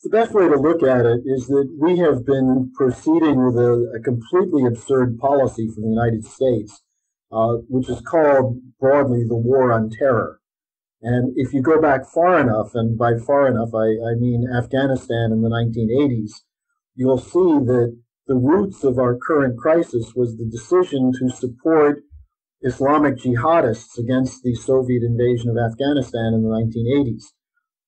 The best way to look at it is that we have been proceeding with a completely absurd policy from the United States, which is called broadly the War on Terror. And if you go back far enough, and by far enough, I mean Afghanistan in the 1980s, you'll see that the roots of our current crisis was the decision to support Islamic jihadists against the Soviet invasion of Afghanistan in the 1980s.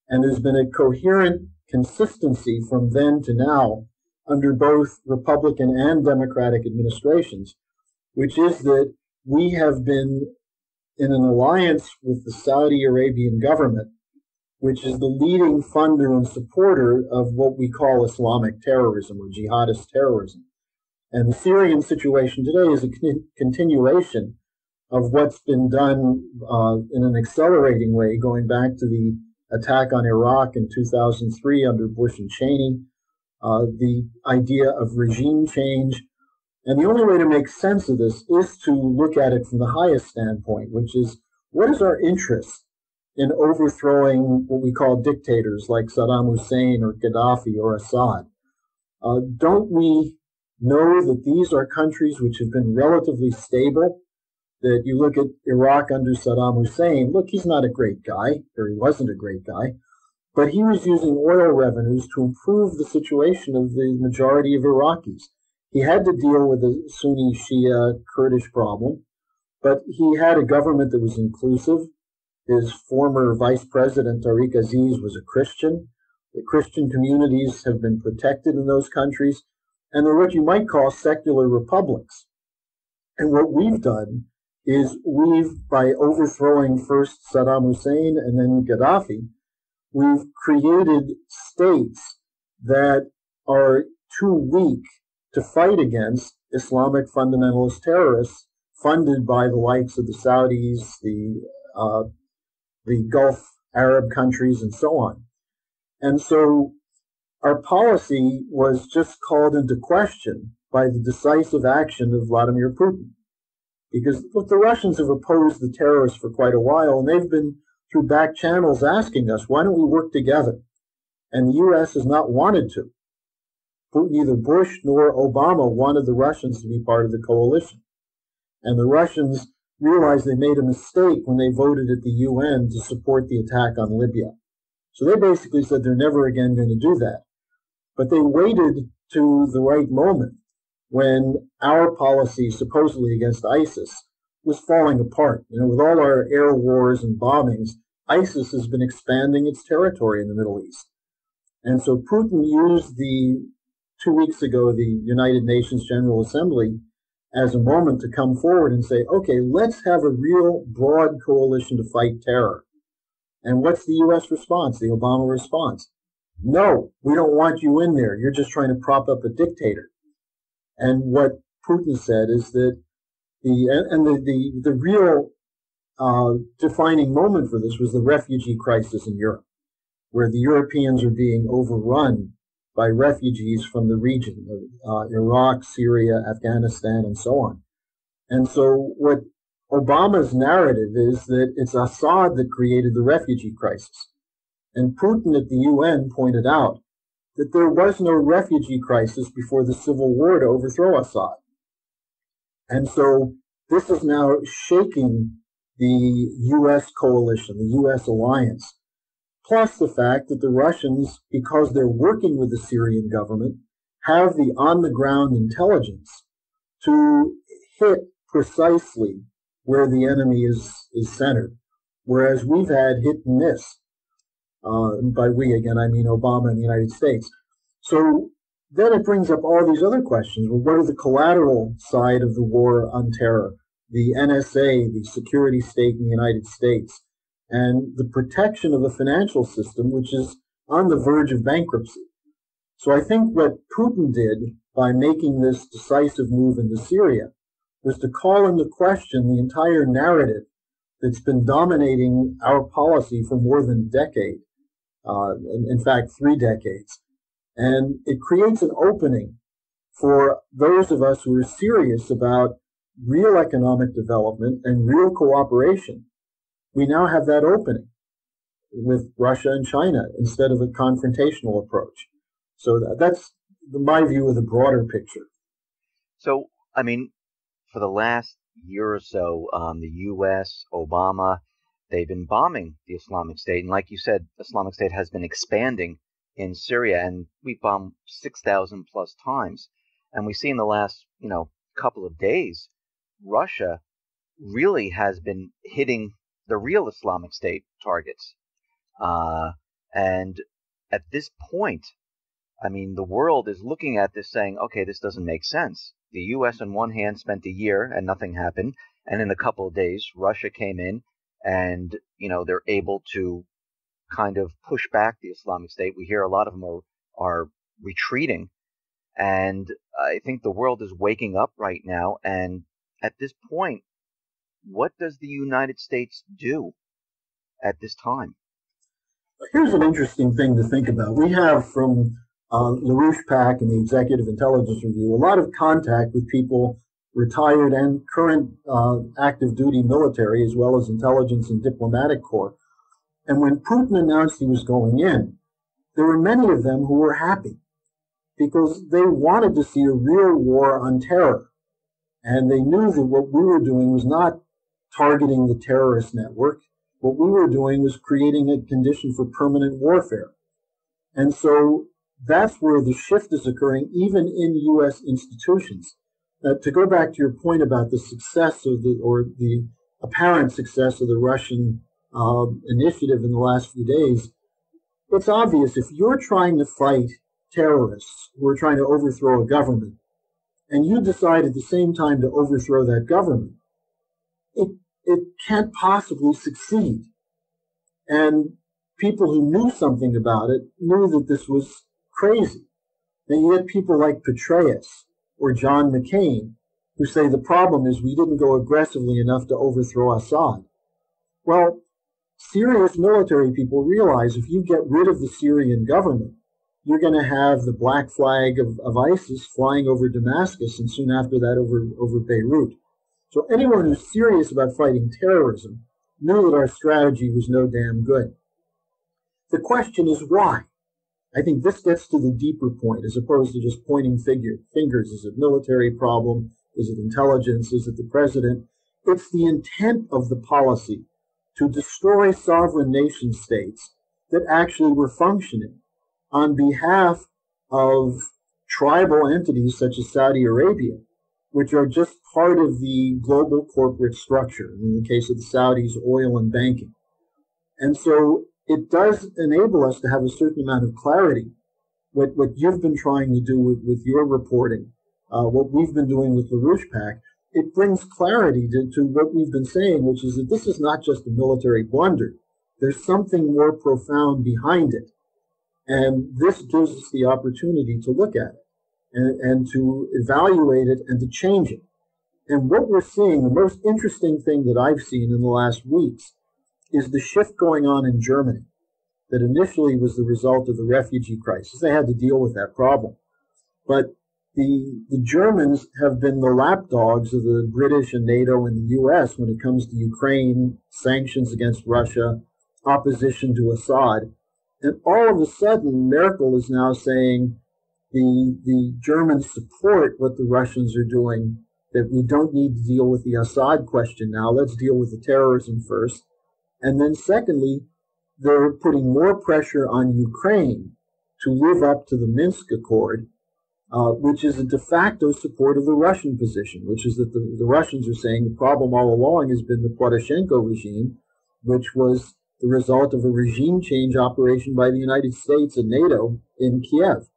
And there's been a coherent consistency from then to now under both Republican and Democratic administrations, which is that we have been in an alliance with the Saudi Arabian government, which is the leading funder and supporter of what we call Islamic terrorism or jihadist terrorism. And the Syrian situation today is a continuation of what's been done in an accelerating way, going back to the attack on Iraq in 2003 under Bush and Cheney, the idea of regime change. And the only way to make sense of this is to look at it from the highest standpoint, which is what is our interest in overthrowing what we call dictators like Saddam Hussein or Gaddafi or Assad? Don't we know that these are countries which have been relatively stable? That you look at Iraq under Saddam Hussein, look, he's not a great guy, or he wasn't a great guy, but he was using oil revenues to improve the situation of the majority of Iraqis. He had to deal with the Sunni Shia Kurdish problem, but he had a government that was inclusive. His former vice president, Tariq Aziz, was a Christian. The Christian communities have been protected in those countries, and they're what you might call secular republics. And what we've done is by overthrowing first Saddam Hussein and then Gaddafi, we've created states that are too weak to fight against Islamic fundamentalist terrorists funded by the likes of the Saudis, the Gulf Arab countries, and so on. And so our policy was just called into question by the decisive action of Vladimir Putin. Because look, the Russians have opposed the terrorists for quite a while, and they've been through back channels asking us, why don't we work together? And the U.S. has not wanted to. Neither Bush nor Obama wanted the Russians to be part of the coalition. And the Russians realized they made a mistake when they voted at the UN to support the attack on Libya. So they basically said they're never again going to do that. But they waited to the right moment when our policy, supposedly against ISIS, was falling apart. You know, with all our air wars and bombings, ISIS has been expanding its territory in the Middle East. And so Putin used 2 weeks ago, the United Nations General Assembly as a moment to come forward and say, okay, let's have a real broad coalition to fight terror. And what's the U.S. response, the Obama response? No, we don't want you in there. You're just trying to prop up a dictator. And what Putin said is that the real defining moment for this was the refugee crisis in Europe, where the Europeans are being overrun by refugees from the region of Iraq, Syria, Afghanistan, and so on. And so what Obama's narrative is that it's Assad that created the refugee crisis. And Putin at the UN pointed out that there was no refugee crisis before the civil war to overthrow Assad. And so this is now shaking the U.S. coalition, the U.S. alliance, plus the fact that the Russians, because they're working with the Syrian government, have the on-the-ground intelligence to hit precisely where the enemy is centered, whereas we've had hit and miss. By we, again, I mean Obama and the United States. So then it brings up all these other questions. Well, what are the collateral side of the war on terror? The NSA, the security state in the United States, and the protection of a financial system which is on the verge of bankruptcy. So I think what Putin did by making this decisive move into Syria was to call into question the entire narrative that's been dominating our policy for more than a decade, in fact, 3 decades. And it creates an opening for those of us who are serious about real economic development and real cooperation. We now have that opening. with Russia and China instead of a confrontational approach. So that's my view of the broader picture. So, I mean, for the last year or so, the U.S., Obama, they've been bombing the Islamic State. And like you said, Islamic State has been expanding in Syria, and we've bombed 6,000 plus times. And we see in the last, couple of days, Russia really has been hitting the real Islamic State targets. And at this point, I mean, the world is looking at this saying, okay, this doesn't make sense. The U.S. on one hand spent a year and nothing happened. And in a couple of days, Russia came in and, they're able to kind of push back the Islamic State. We hear a lot of them are retreating. And I think the world is waking up right now. And at this point, what does the United States do at this time? Here's an interesting thing to think about. We have from LaRouche PAC and the Executive Intelligence Review a lot of contact with people, retired and current active duty military, as well as intelligence and diplomatic corps. And when Putin announced he was going in, there were many of them who were happy because they wanted to see a real war on terror. And they knew that what we were doing was not targeting the terrorist network. What we were doing was creating a condition for permanent warfare. And so that's where the shift is occurring, even in U.S. institutions. To go back to your point about the success of the apparent success of the Russian initiative in the last few days, it's obvious if you're trying to fight terrorists who are trying to overthrow a government, and you decide at the same time to overthrow that government, it can't possibly succeed. And people who knew something about it knew that this was crazy. And you had people like Petraeus or John McCain who say the problem is we didn't go aggressively enough to overthrow Assad. Well, serious military people realize if you get rid of the Syrian government, you're going to have the black flag of ISIS flying over Damascus and soon after that over Beirut. So anyone who's serious about fighting terrorism knew that our strategy was no damn good. The question is why? I think this gets to the deeper point as opposed to just pointing fingers. Is it military problem? Is it intelligence? Is it the president? It's the intent of the policy to destroy sovereign nation states that actually were functioning on behalf of tribal entities such as Saudi Arabia, which are just part of the global corporate structure, in the case of the Saudis, oil and banking. And so it does enable us to have a certain amount of clarity. What you've been trying to do with your reporting, what we've been doing with LaRouche PAC, it brings clarity to what we've been saying, which is that this is not just a military blunder. There's something more profound behind it. And this gives us the opportunity to look at it and to evaluate it and to change it. And what we're seeing, the most interesting thing that I've seen in the last weeks, is the shift going on in Germany that initially was the result of the refugee crisis. They had to deal with that problem. But the Germans have been the lapdogs of the British and NATO and the U.S. when it comes to Ukraine, sanctions against Russia, opposition to Assad. And all of a sudden, Merkel is now saying the Germans support what the Russians are doing, that we don't need to deal with the Assad question now. Let's deal with the terrorism first. And then secondly, they're putting more pressure on Ukraine to live up to the Minsk Accord, which is a de facto support of the Russian position, which is that the Russians are saying the problem all along has been the Poroshenko regime, which was the result of a regime change operation by the United States and NATO in Kiev.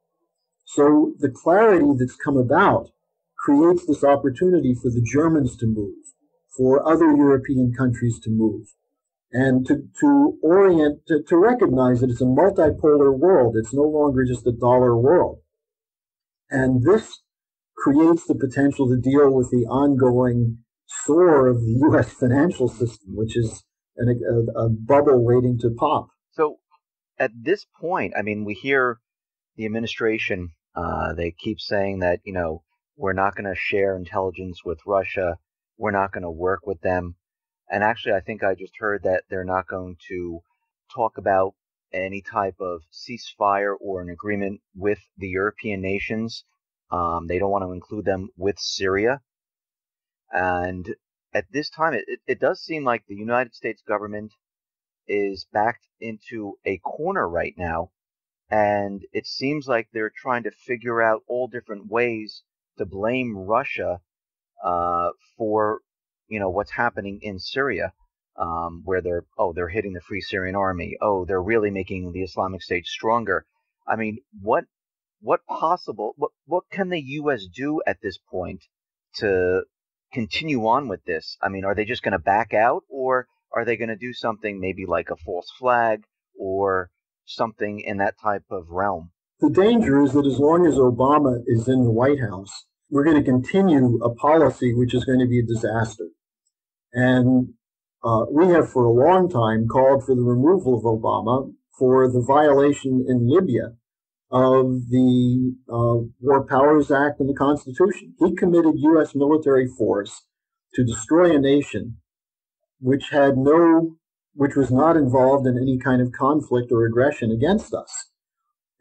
So the clarity that's come about creates this opportunity for the Germans to move, for other European countries to move, and to recognize that it's a multipolar world. It's no longer just a dollar world. And this creates the potential to deal with the ongoing sore of the U.S. financial system, which is a bubble waiting to pop. So at this point, I mean, we hear the administration, they keep saying that, we're not going to share intelligence with Russia. We're not going to work with them. And actually, I think I just heard that they're not going to talk about any type of ceasefire or an agreement with the European nations. They don't want to include them with Syria. And at this time, it does seem like the United States government is backed into a corner right now. And it seems like they're trying to figure out all different ways to blame Russia for what's happening in Syria, where they're hitting the Free Syrian Army. Oh, they're really making the Islamic State stronger. I mean, what can the U.S. do at this point to continue on with this? I mean, are they just going to back out, or are they going to do something maybe like a false flag or something in that type of realm? The danger is that as long as Obama is in the White House, we're going to continue a policy which is going to be a disaster. And we have for a long time called for the removal of Obama for the violation in Libya of the War Powers Act and the Constitution. He committed U.S. military force to destroy a nation which was not involved in any kind of conflict or aggression against us.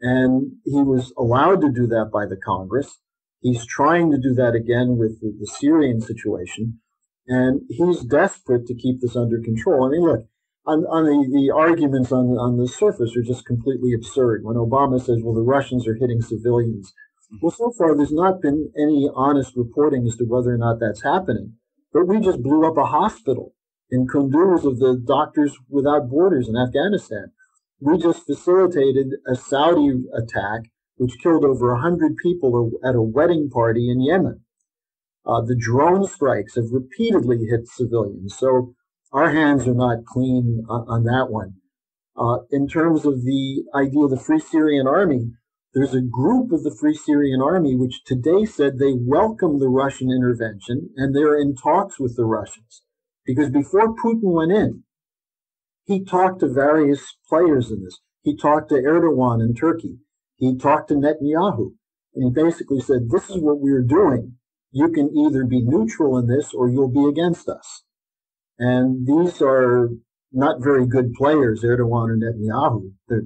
And he was allowed to do that by the Congress. He's trying to do that again with the Syrian situation. And he's desperate to keep this under control. I mean, look, on the arguments on the surface are just completely absurd. When Obama says, well, the Russians are hitting civilians. Well, so far, there's not been any honest reporting as to whether or not that's happening. But we just blew up a hospital in Kunduz of the Doctors Without Borders in Afghanistan. We just facilitated a Saudi attack which killed over 100 people at a wedding party in Yemen. The drone strikes have repeatedly hit civilians, so our hands are not clean on that one. In terms of the idea of the Free Syrian Army, there's a group of the Free Syrian Army which today said they welcome the Russian intervention and they're in talks with the Russians. Because before Putin went in, he talked to various players in this. He talked to Erdogan in Turkey. He talked to Netanyahu. And he basically said, this is what we're doing. You can either be neutral in this or you'll be against us. And these are not very good players, Erdogan or Netanyahu. They're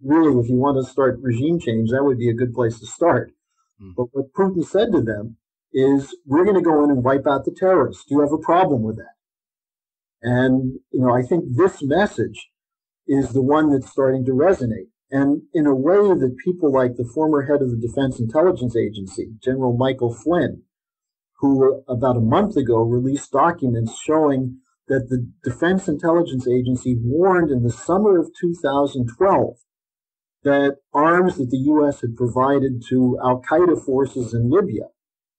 really, if you want to start regime change, that would be a good place to start. But what Putin said to them is, we're going to go in and wipe out the terrorists. Do you have a problem with that? And, I think this message is the one that's starting to resonate. And in a way that people like the former head of the Defense Intelligence Agency, General Michael Flynn, who about a month ago released documents showing that the Defense Intelligence Agency warned in the summer of 2012 that arms that the U.S. had provided to al-Qaeda forces in Libya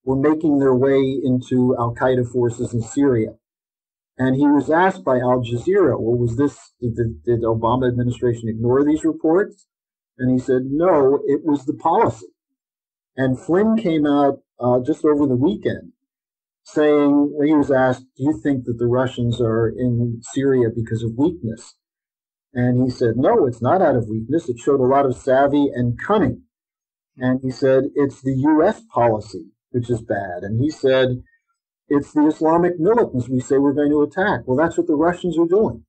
were making their way into al-Qaeda forces in Syria. And he was asked by Al Jazeera, well, did the Obama administration ignore these reports? And he said, no, it was the policy. And Flynn came out just over the weekend saying, when he was asked, do you think that the Russians are in Syria because of weakness? And he said, no, it's not out of weakness. It showed a lot of savvy and cunning. And he said, it's the U.S. policy, which is bad. And he said, it's the Islamic militants we say we're going to attack. Well, that's what the Russians are doing.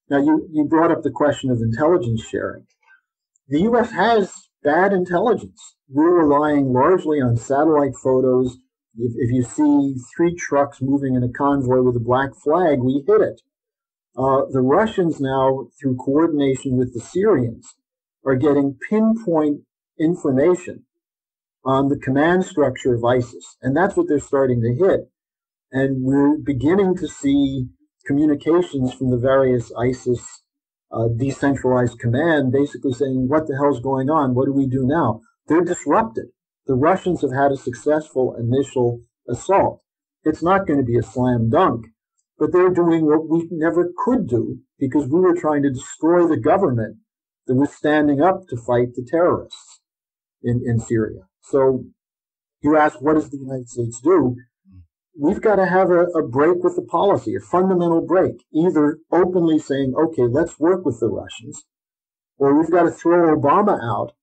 Now, you brought up the question of intelligence sharing. The U.S. has bad intelligence. We're relying largely on satellite photos. If you see 3 trucks moving in a convoy with a black flag, we hit it. The Russians now, through coordination with the Syrians, are getting pinpoint information on the command structure of ISIS. And that's what they're starting to hit. And we're beginning to see communications from the various ISIS decentralized command basically saying, what the hell's going on? What do we do now? They're disrupted. The Russians have had a successful initial assault. It's not going to be a slam dunk, but they're doing what we never could do because we were trying to destroy the government that was standing up to fight the terrorists in Syria. So you ask, what does the United States do? We've got to have a break with the policy, a fundamental break, either openly saying, okay, let's work with the Russians, or we've got to throw Obama out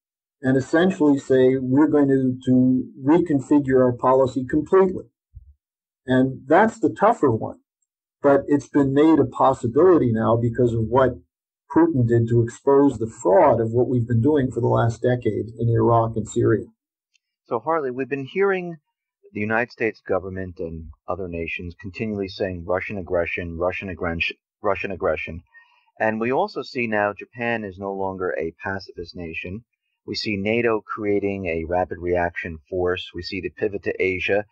and essentially say we're going to reconfigure our policy completely. And that's the tougher one. But it's been made a possibility now because of what Putin did to expose the fraud of what we've been doing for the last decade in Iraq and Syria. So, Harley, we've been hearing the United States government and other nations continually saying Russian aggression, Russian aggression, Russian aggression. And we also see now Japan is no longer a pacifist nation. We see NATO creating a rapid reaction force. We see the pivot to Asia.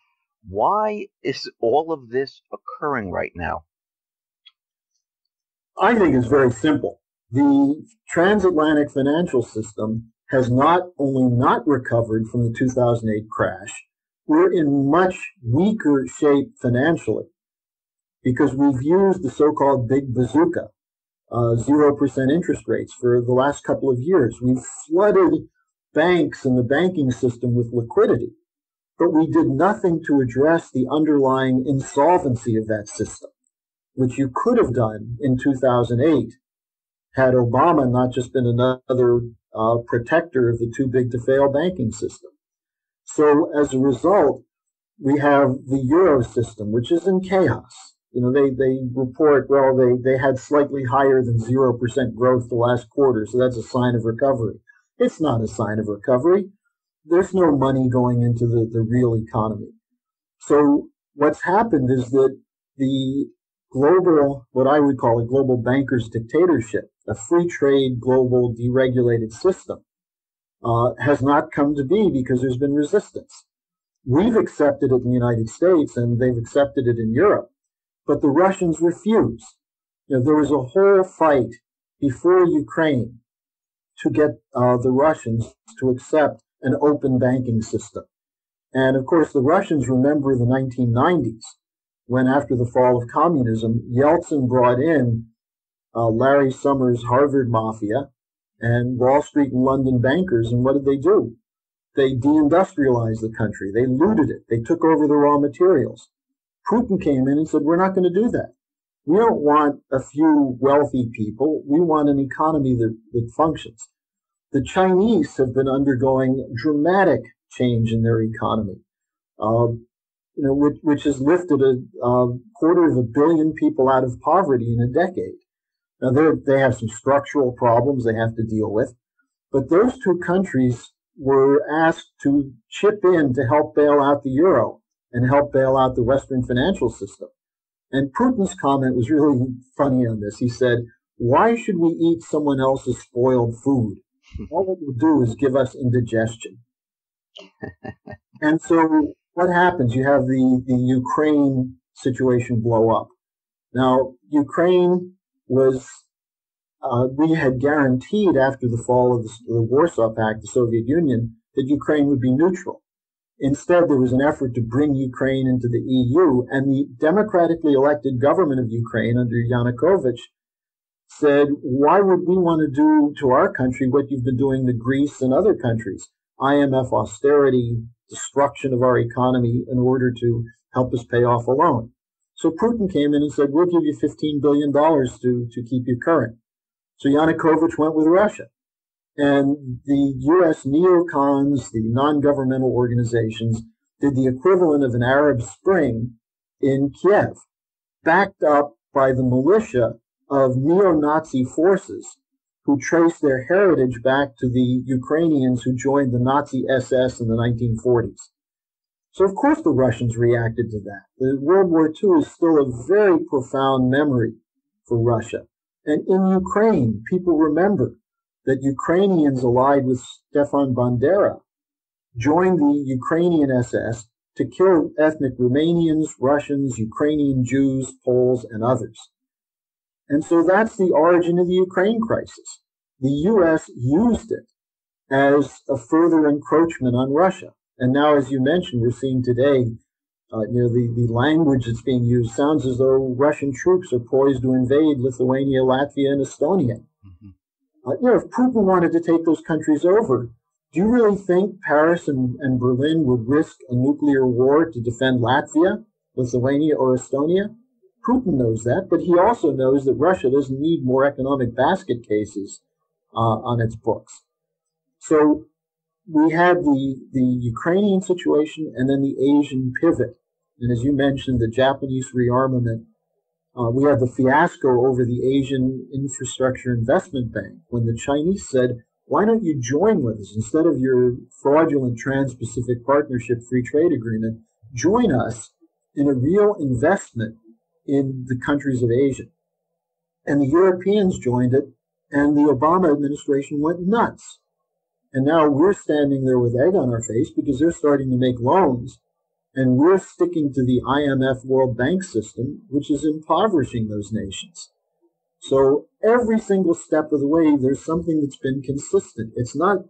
Why is all of this occurring right now? I think it's very simple. The transatlantic financial system has not only not recovered from the 2008 crash, we're in much weaker shape financially because we've used the so-called big bazooka, 0% interest rates for the last couple of years. We've flooded banks and the banking system with liquidity, but we did nothing to address the underlying insolvency of that system, which you could have done in 2008 had Obama not just been another protector of the too big to fail banking system. So as a result, we have the Euro system, which is in chaos. You know, they report, well, they had slightly higher than 0% growth the last quarter, so that's a sign of recovery. It's not a sign of recovery. There's no money going into the real economy. So what's happened is that the global, what I would call a global banker's dictatorship, a free trade, global, deregulated system, has not come to be because there's been resistance. We've accepted it in the United States and they've accepted it in Europe, but the Russians refuse. You know, there was a whole fight before Ukraine to get the Russians to accept an open banking system. And of course, the Russians remember the 1990s when, after the fall of communism, Yeltsin brought in Larry Summers' Harvard Mafia and Wall Street and London bankers. And what did they do? They deindustrialized the country. They looted it. They took over the raw materials. Putin came in and said, we're not going to do that. We don't want a few wealthy people. We want an economy that functions. The Chinese have been undergoing dramatic change in their economy, which has lifted a 250 million people out of poverty in a decade. Now, they have some structural problems they have to deal with, but those two countries were asked to chip in to help bail out the euro and help bail out the Western financial system. And Putin's comment was really funny on this. He said, why should we eat someone else's spoiled food? All it will do is give us indigestion. And so what happens? You have the Ukraine situation blow up. Now, Ukraine was, we had guaranteed after the fall of the Warsaw Pact, the Soviet Union, that Ukraine would be neutral. Instead, there was an effort to bring Ukraine into the EU, and the democratically elected government of Ukraine under Yanukovych said, why would we want to do to our country what you've been doing to Greece and other countries? IMF austerity, destruction of our economy in order to help us pay off a loan. So Putin came in and said, we'll give you $15 billion to keep you current. So Yanukovych went with Russia. And the U.S. neocons, the non-governmental organizations, did the equivalent of an Arab Spring in Kiev, backed up by the militia of neo-Nazi forces who trace their heritage back to the Ukrainians who joined the Nazi SS in the 1940s. So, of course, the Russians reacted to that. The World War II is still a very profound memory for Russia. And in Ukraine, people remember that Ukrainians allied with Stefan Bandera joined the Ukrainian SS to kill ethnic Romanians, Russians, Ukrainian Jews, Poles, and others. And so that's the origin of the Ukraine crisis. The U.S. used it as a further encroachment on Russia. And now, as you mentioned, we're seeing today, the language that's being used sounds as though Russian troops are poised to invade Lithuania, Latvia, and Estonia. Mm-hmm. If Putin wanted to take those countries over, do you really think Paris and Berlin would risk a nuclear war to defend Latvia, Lithuania, or Estonia? Putin knows that, but he also knows that Russia doesn't need more economic basket cases on its books. So we had the Ukrainian situation and then the Asian pivot. And as you mentioned, the Japanese rearmament We had the fiasco over the Asian Infrastructure Investment Bank when the Chinese said, why don't you join with us instead of your fraudulent Trans-Pacific Partnership Free Trade Agreement? Join us in a real investment in the countries of Asia. And the Europeans joined it, and the Obama administration went nuts. And now we're standing there with egg on our face because they're starting to make loans, and we're sticking to the IMF World Bank system, which is impoverishing those nations. So every single step of the way, there's something that's been consistent. It's not,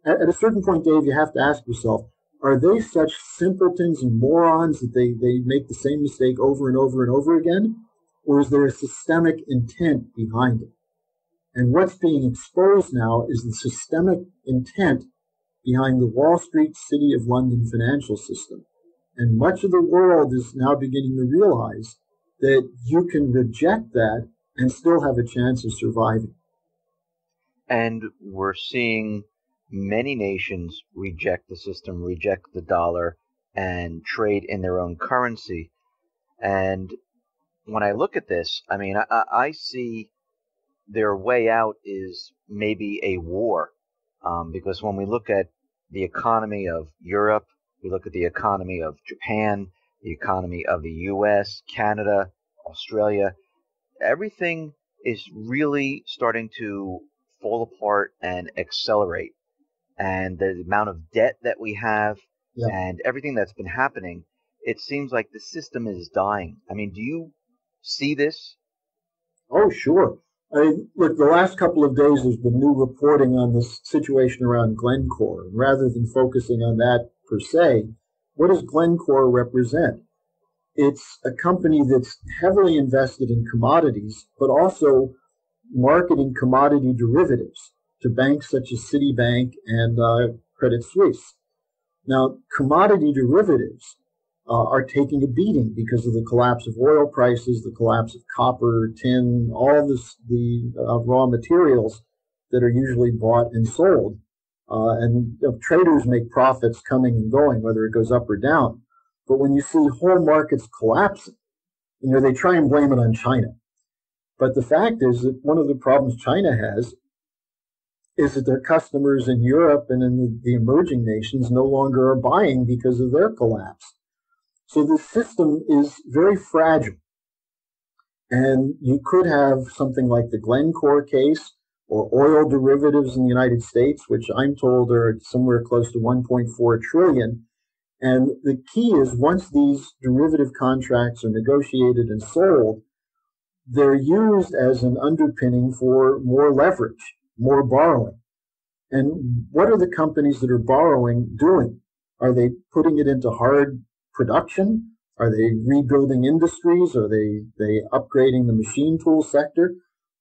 at a certain point, Dave, you have to ask yourself, are they such simpletons and morons that they make the same mistake over and over and over again? Or is there a systemic intent behind it? And what's being exposed now is the systemic intent behind the Wall Street City of London financial system. And much of the world is now beginning to realize that you can reject that and still have a chance of surviving. And we're seeing many nations reject the system, reject the dollar, and trade in their own currency. And when I look at this, I mean, I see their way out is maybe a war, because when we look at the economy of Europe, we look at the economy of Japan, the economy of the U.S., Canada, Australia, everything is really starting to fall apart and accelerate. And the amount of debt that we have and everything that's been happening, it seems like the system is dying. I mean, do you see this? Oh, sure. Look, the last couple of days there's been new reporting on this situation around Glencore. Rather than focusing on that per se, what does Glencore represent? It's a company that's heavily invested in commodities, but also marketing commodity derivatives to banks such as Citibank and Credit Suisse. Now, commodity derivatives are taking a beating because of the collapse of oil prices, the collapse of copper, tin, all the raw materials that are usually bought and sold. And traders make profits coming and going, whether it goes up or down. But when you see whole markets collapsing, they try and blame it on China. But the fact is that one of the problems China has is that their customers in Europe and in the emerging nations no longer are buying because of their collapse. So the system is very fragile. And you could have something like the Glencore case or oil derivatives in the United States, which I'm told are somewhere close to 1.4 trillion. And the key is once these derivative contracts are negotiated and sold, they're used as an underpinning for more leverage, more borrowing. And what are the companies that are borrowing doing? Are they putting it into hard production? Are they rebuilding industries? Are they upgrading the machine tool sector?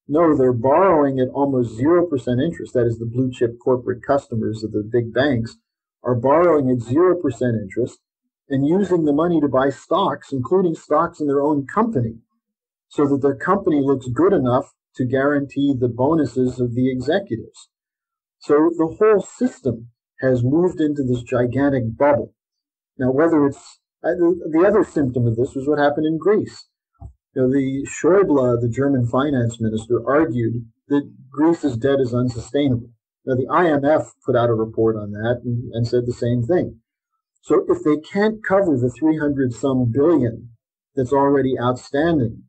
No, they're borrowing at almost 0% interest. That is, the blue chip corporate customers of the big banks are borrowing at 0% interest and using the money to buy stocks, including stocks in their own company, so that their company looks good enough to guarantee the bonuses of the executives. So the whole system has moved into this gigantic bubble. Now, whether it's the other symptom of this was what happened in Greece. The Schäuble, the German finance minister, argued that Greece's debt is unsustainable. Now, the IMF put out a report on that and said the same thing. So if they can't cover the 300-some billion that's already outstanding,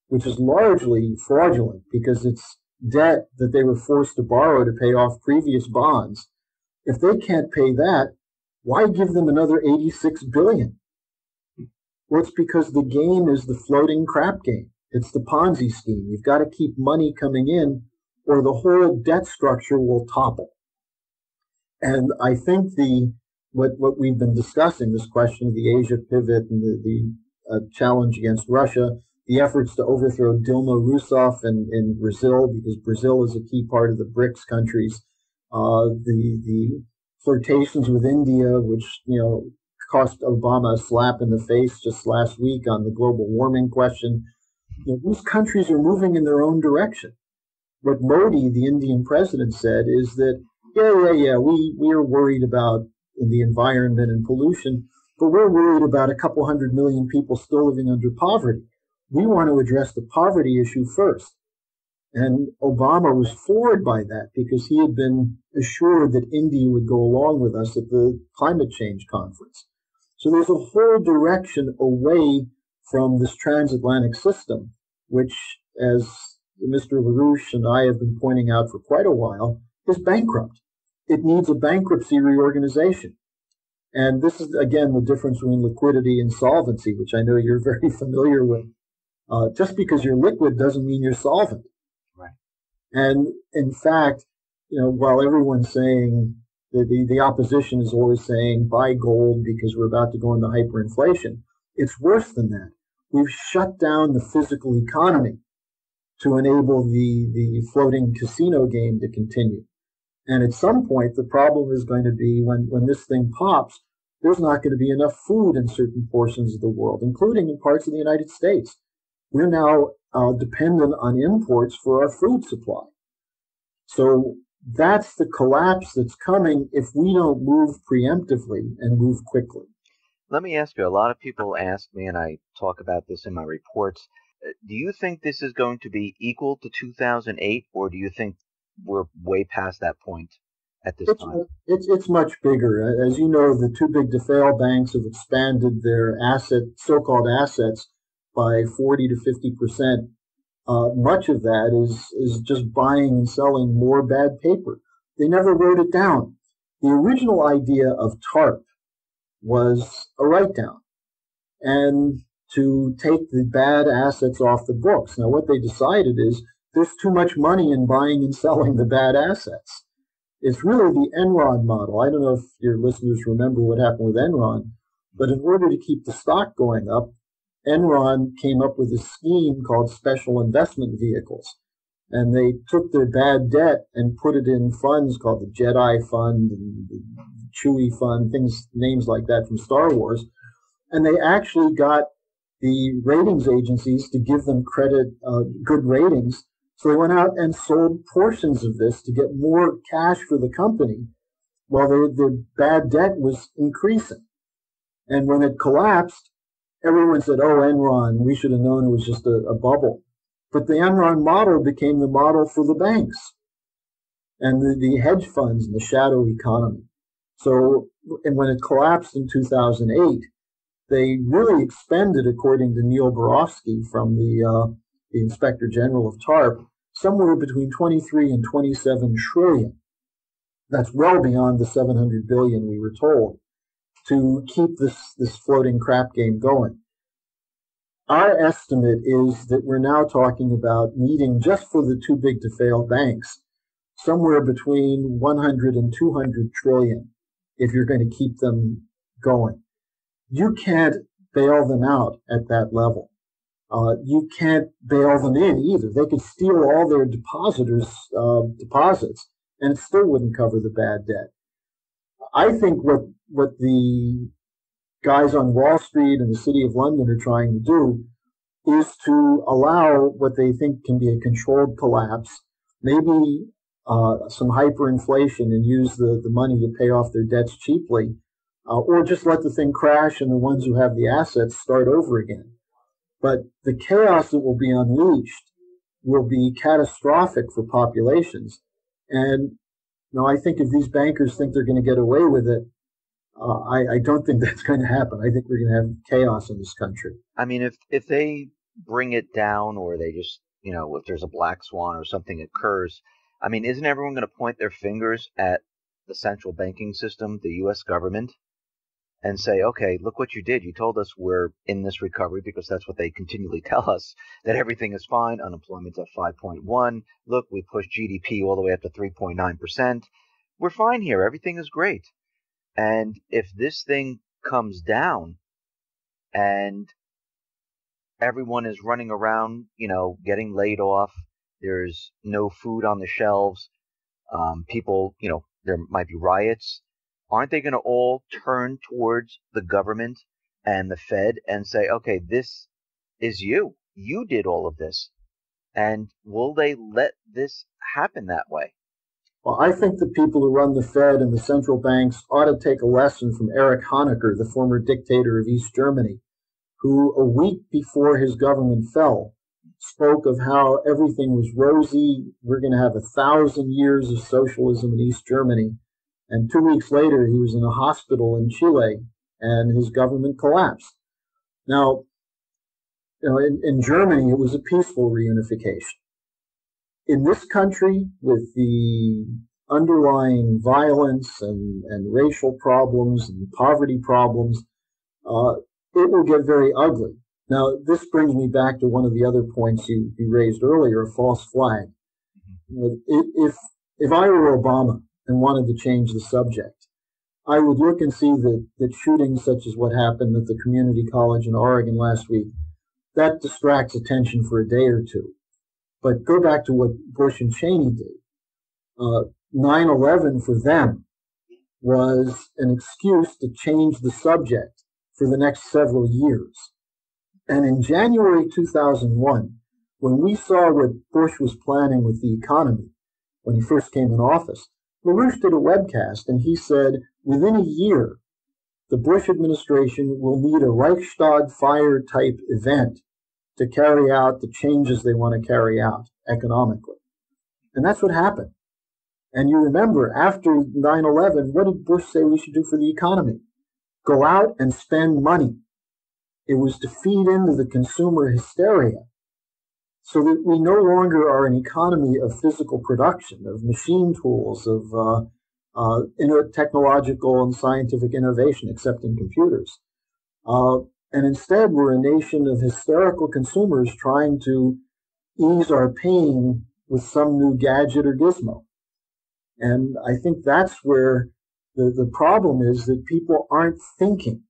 which is largely fraudulent because it's debt that they were forced to borrow to pay off previous bonds, if they can't pay that, why give them another 86 billion? Well, it's because the game is the floating crap game. It's the Ponzi scheme. You've got to keep money coming in or the whole debt structure will topple. And I think what we've been discussing, this question of the Asia pivot and the challenge against Russia, the efforts to overthrow Dilma Rousseff in Brazil, because Brazil is a key part of the BRICS countries, the flirtations with India, which cost Obama a slap in the face just last week on the global warming question. These countries are moving in their own direction. What Modi, the Indian president, said is that, we are worried about the environment and pollution, but we're worried about a couple 100 million people still living under poverty. we want to address the poverty issue first. And Obama was floored by that because he had been assured that India would go along with us at the climate change conference. So there's a whole direction away from this transatlantic system, which, as Mr. LaRouche and I have been pointing out for quite a while, is bankrupt. It needs a bankruptcy reorganization. And this is, again, the difference between liquidity and solvency, which I know you're very familiar with. Just because you're liquid doesn't mean you're solvent. Right. And in fact, while everyone's saying the opposition is always saying buy gold because we're about to go into hyperinflation, it's worse than that. We've shut down the physical economy to enable the floating casino game to continue. And at some point, the problem is going to be when this thing pops, there's not going to be enough food in certain portions of the world, including in parts of the United States. We're now dependent on imports for our food supply. So that's the collapse that's coming if we don't move preemptively and move quickly. Let me ask you, a lot of people ask me, and I talk about this in my reports, do you think this is going to be equal to 2008, or do you think we're way past that point at this time? It's much bigger. As you know, the too big to fail banks have expanded their so-called assets by 40 to 50%. Much of that is just buying and selling more bad paper. They never wrote it down. The original idea of TARP was a write-down and to take the bad assets off the books. Now, what they decided is there's too much money in buying and selling the bad assets. It's really the Enron model. I don't know if your listeners remember what happened with Enron, but in order to keep the stock going up, Enron came up with a scheme called special investment vehicles. And they took their bad debt and put it in funds called the Jedi Fund and the Chewie Fund, names like that from Star Wars. And they actually got the ratings agencies to give them good ratings. So they went out and sold portions of this to get more cash for the company while their bad debt was increasing. And when it collapsed, everyone said, oh, Enron, we should have known it was just a bubble. But the Enron model became the model for the banks and the hedge funds and the shadow economy. So, and when it collapsed in 2008, they really expended, according to Neil Borofsky from the Inspector General of TARP, somewhere between 23 and 27 trillion. That's well beyond the 700 billion we were told, to keep this floating crap game going. Our estimate is that we're now talking about needing, just for the too big to fail banks, somewhere between 100 and 200 trillion if you're going to keep them going. You can't bail them out at that level. You can't bail them in either. They could steal all their depositors' deposits, and it still wouldn't cover the bad debt. I think what the guys on Wall Street and the City of London are trying to do is to allow what they think can be a controlled collapse, maybe some hyperinflation, and use the money to pay off their debts cheaply, or just let the thing crash and the ones who have the assets start over again. But the chaos that will be unleashed will be catastrophic for populations. And I think if these bankers think they're going to get away with it, I don't think that's going to happen. I think we're going to have chaos in this country. I mean, if they bring it down, or they just, if there's a black swan or something occurs, I mean, isn't everyone going to point their fingers at the central banking system, the U.S. government, and say, okay, look what you did. You told us we're in this recovery, because that's what they continually tell us, that everything is fine. Unemployment's at 5.1. Look, we pushed GDP all the way up to 3.9%. We're fine here. Everything is great. And if this thing comes down and everyone is running around, getting laid off, there's no food on the shelves, people, there might be riots, aren't they going to all turn towards the government and the Fed and say, okay, this is you. You did all of this. And will they let this happen that way? Well, I think the people who run the Fed and the central banks ought to take a lesson from Erich Honecker, the former dictator of East Germany, who a week before his government fell spoke of how everything was rosy. We're going to have 1,000 years of socialism in East Germany. And 2 weeks later, he was in a hospital in Chile and his government collapsed. Now, in Germany, it was a peaceful reunification. In this country, with the underlying violence and racial problems and poverty problems, it will get very ugly. Now, this brings me back to one of the other points you raised earlier, a false flag. If I were Obama and wanted to change the subject, I would look and see that shootings such as what happened at the community college in Oregon last week, that distracts attention for a day or two. But go back to what Bush and Cheney did. 9/11 for them was an excuse to change the subject for the next several years. And in January 2001, when we saw what Bush was planning with the economy, when he first came in office, LaRouche did a webcast and he said, within a year, the Bush administration will need a Reichstag fire type event to carry out the changes they want to carry out economically. And that's what happened. And you remember, after 9/11, what did Bush say we should do for the economy? Go out and spend money. It was to feed into the consumer hysteria so that we no longer are an economy of physical production, of machine tools, of technological and scientific innovation, except in computers. And instead, we're a nation of hysterical consumers trying to ease our pain with some new gadget or gizmo. And I think that's where the problem is, that people aren't thinking.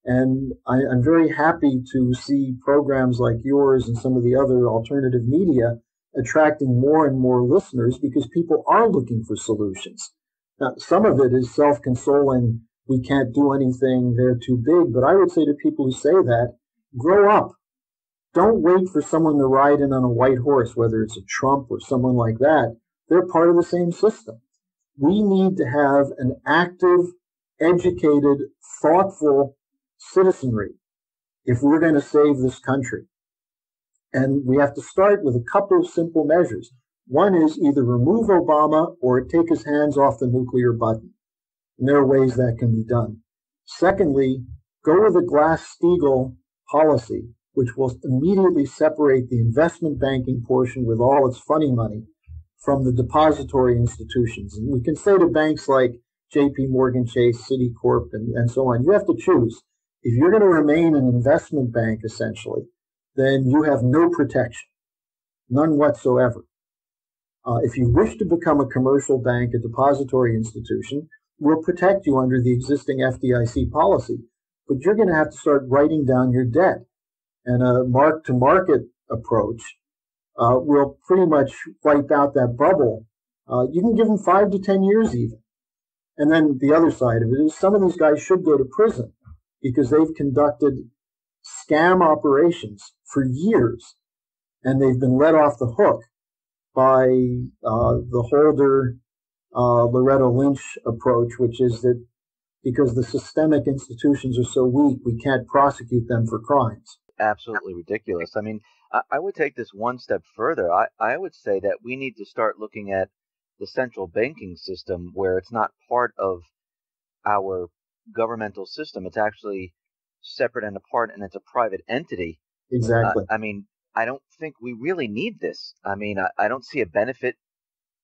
And I'm very happy to see programs like yours and some of the other alternative media attracting more and more listeners, because people are looking for solutions. Now, some of it is self-consoling. We can't do anything, they're too big. But I would say to people who say that, grow up. Don't wait for someone to ride in on a white horse, whether it's a Trump or someone like that. They're part of the same system. We need to have an active, educated, thoughtful citizenry if we're going to save this country. And we have to start with a couple of simple measures. One is either remove Obama or take his hands off the nuclear button. And there are ways that can be done. Secondly, go with a Glass-Steagall policy, which will immediately separate the investment banking portion with all its funny money from the depository institutions. And we can say to banks like JP Morgan Chase, Citicorp, and so on, you have to choose. If you're going to remain an investment bank, essentially, then you have no protection, none whatsoever. If you wish to become a commercial bank, a depository institution, we'll protect you under the existing FDIC policy, but you're going to have to start writing down your debt. And a mark-to-market approach will pretty much wipe out that bubble. You can give them 5 to 10 years even. And then the other side of it is some of these guys should go to prison because they've conducted scam operations for years, and they've been let off the hook by the Holder, Loretta Lynch approach, which is that because the systemic institutions are so weak, we can't prosecute them for crimes. Absolutely ridiculous. I mean, I would take this one step further. I would say that we need to start looking at the central banking system, where it's not part of our governmental system. It's actually separate and apart, and it's a private entity. Exactly. I mean, I don't think we really need this. I mean, I don't see a benefit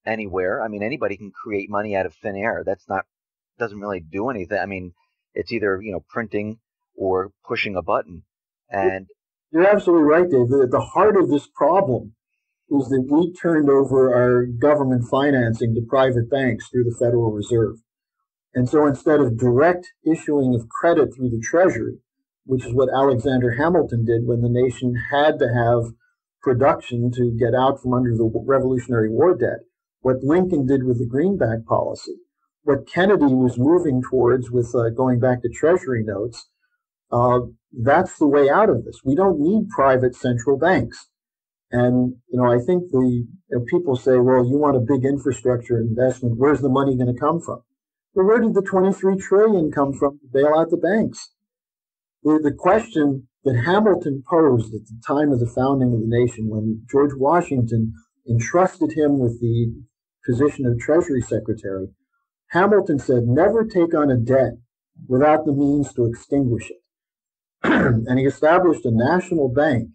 anywhere. I mean, anybody can create money out of thin air. Doesn't really do anything. I mean, it's either, printing or pushing a button. And you're absolutely right, Dave. The heart of this problem is that we turned over our government financing to private banks through the Federal Reserve. And so instead of direct issuing of credit through the Treasury, which is what Alexander Hamilton did when the nation had to have production to get out from under the Revolutionary War debt, what Lincoln did with the greenback policy, what Kennedy was moving towards with going back to Treasury notes, that's the way out of this. We don't need private central banks. And, I think people say, well, you want a big infrastructure investment. Where's the money going to come from? Well, where did the $23 trillion come from to bail out the banks? The question that Hamilton posed at the time of the founding of the nation, when George Washington entrusted him with the position of Treasury Secretary. Hamilton said, never take on a debt without the means to extinguish it. And he established a national bank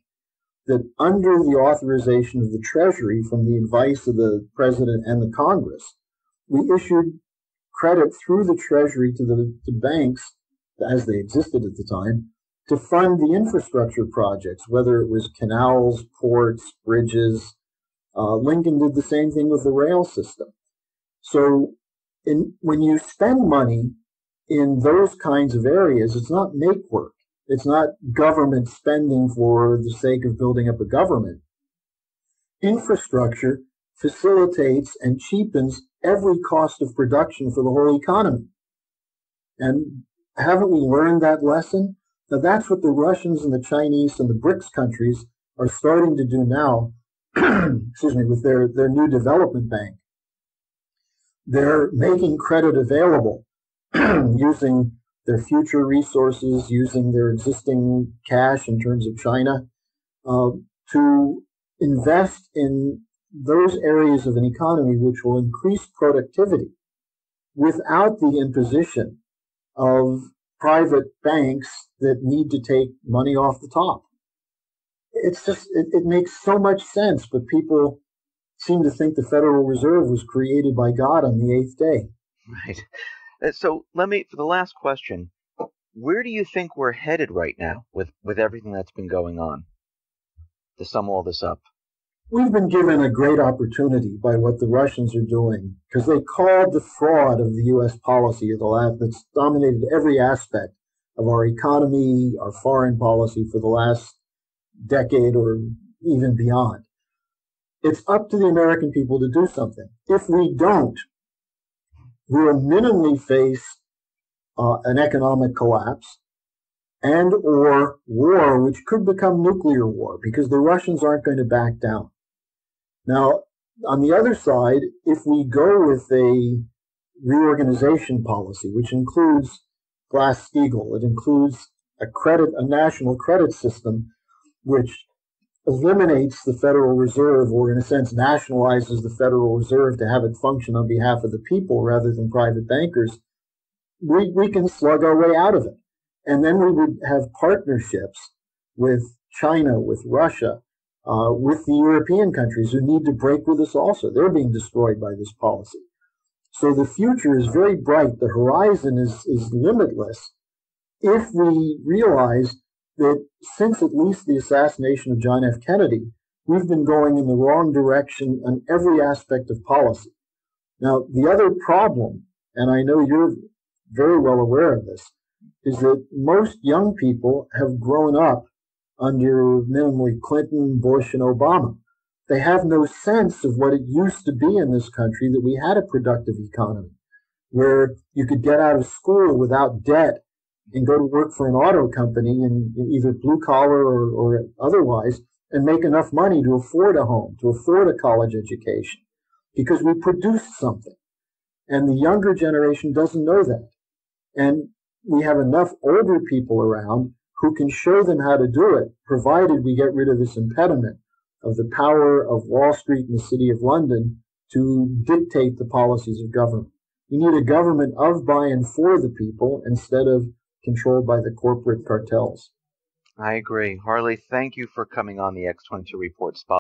that, under the authorization of the Treasury from the advice of the President and the Congress, we issued credit through the Treasury to the banks, as they existed at the time, to fund the infrastructure projects, whether it was canals, ports, bridges. Lincoln did the same thing with the rail system. So when you spend money in those kinds of areas, it's not make work. It's not government spending for the sake of building up a government. Infrastructure facilitates and cheapens every cost of production for the whole economy. And haven't we learned that lesson? Now, that's what the Russians and the Chinese and the BRICS countries are starting to do now, excuse me, with their new development bank. They're making credit available using their future resources, using their existing cash in terms of China, to invest in those areas of an economy which will increase productivity without the imposition of private banks that need to take money off the top. It's just, it makes so much sense, but people seem to think the Federal Reserve was created by God on the eighth day. Right. So for the last question, where do you think we're headed right now with everything that's been going on, to sum all this up? We've been given a great opportunity by what the Russians are doing, because they called the fraud of the U.S. policy that's dominated every aspect of our economy, our foreign policy for the last decade or even beyond. It's up to the American people to do something. If we don't, we will minimally face an economic collapse and or war, which could become nuclear war, because the Russians aren't going to back down. Now, on the other side, if we go with a reorganization policy, which includes Glass-Steagall, it includes a national credit system, which eliminates the Federal Reserve, or in a sense nationalizes the Federal Reserve to have it function on behalf of the people rather than private bankers, we can slug our way out of it. And then we would have partnerships with China, with Russia, with the European countries who need to break with us also. They're being destroyed by this policy. So the future is very bright. The horizon is limitless if we realize that since at least the assassination of John F. Kennedy, we've been going in the wrong direction on every aspect of policy. Now, the other problem, and I know you're very well aware of this, is that most young people have grown up under minimally Clinton, Bush, and Obama. They have no sense of what it used to be in this country, that we had a productive economy, where you could get out of school without debt and go to work for an auto company, in either blue collar or otherwise, and make enough money to afford a home, to afford a college education, because we produced something. And the younger generation doesn't know that. And we have enough older people around who can show them how to do it, provided we get rid of this impediment of the power of Wall Street and the City of London to dictate the policies of government. We need a government of, by, and for the people, instead of controlled by the corporate cartels. I agree. Harley, thank you for coming on the X22 Report Spot.